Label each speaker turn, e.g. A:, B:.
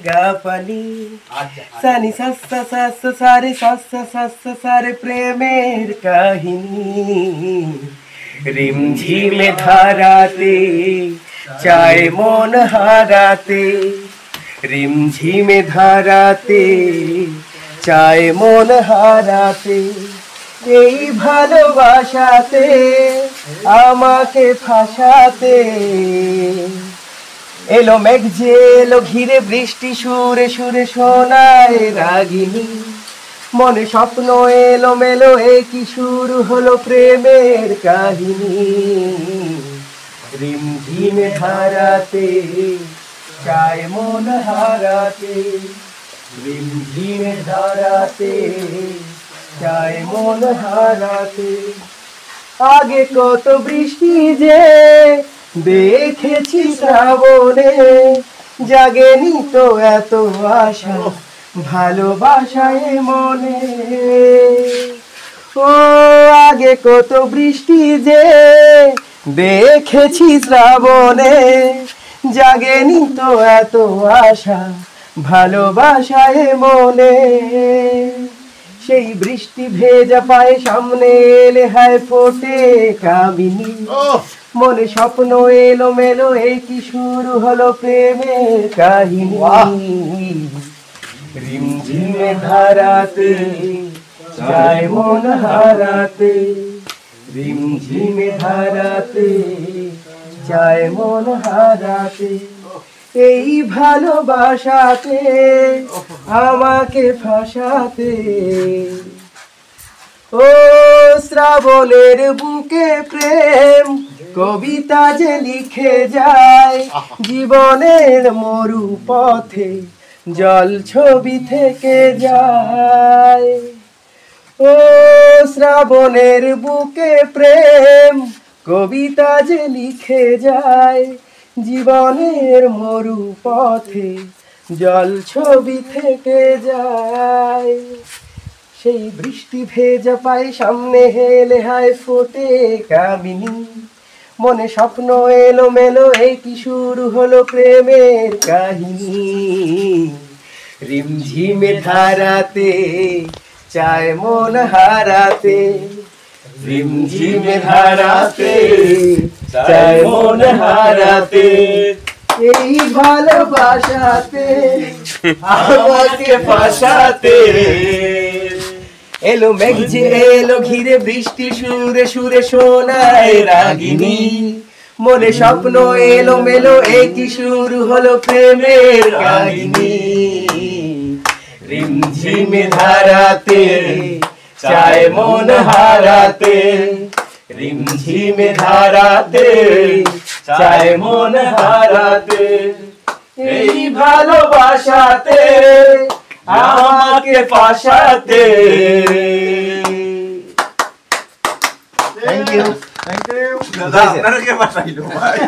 A: গাপানি সানি সাসা সাসা সারে সাসা সাসা সারে প্রেমের কাহিনী রিমঝিমে ধারাতে চায় মন হারাতে রিমঝিমে ধারাতে চায় মন হারাতে এই ভালোবাসাতে আমাকে ফাঁসাতে এলো মেঘ যে এলো ঘিরে বৃষ্টি সুরে সুরে শোনায় রাগিনী মনে স্বপ্ন এলো মেলো এ কি শুরু হলো প্রেমের কাহিনী রিমঝিমে ধারাতে চায় মন হারাতে রিমঝিমে ধারাতে চায় মন হারাতে আগে কত বৃষ্টি যে দেখেছি শ্রাবণে জাগেনি তো এত আশা ভালোবাসায় মনে ও আগে কত বৃষ্টি যে দেখেছি শ্রাবণে জাগেনি তো এত আশা ভালোবাসায় মনে সেই বৃষ্টি ভেজা পায়ে সামনে এলে হায় ফোটে কামিনী মনে স্বপ্ন এলো মেলো এই কি শুরু হলো প্রেমের কাহিনী রিমঝিমে ধারাতে চায় মন হারাতে রিমঝিমে ধারাতে চায় মন হারাতে এই ভালোবাসাতে আমাকে ফাঁসাতে ও শ্রাবণের বুকে প্রেম কবিতা যে লিখে যায় জীবনের মরু পথে জল ছবি থেকে যায় ও শ্রাবণের বুকে প্রেম কবিতা যে লিখে যায় জীবনের মরু পথে জল ছবি থেকে যায় সেই বৃষ্টি ভেজা পায় সামনে হেলে হায় ফোটে কামিনী মনে স্বপ্ন এলো মেলো এই কি শুরু হলো প্রেমের কাহিনী রিমঝিমে ধারাতে চায় মন হারাতে রিমঝিমে ধারাতে চায় মন হারাতে এই ভালোবাসাতে আমাকে ফাঁসাতে এলো মেঘ যে এলো ঘিরে বৃষ্টি সুরে সুরে শোনায় রাগিনী মনে স্বপ্ন এলো মেলো এই কি শুরু হলো প্রেমের কাহিনী রিমঝিমে ধারাতে চায় মন হারাতে রিমঝিমে ধারাতে চায় মন হারাতে এই ভালোবাসাতে আমাকে ফাঁসাতে
B: থ্যাংক ইউ দাদা আপনারা কে ফাঁসাইলো ভাই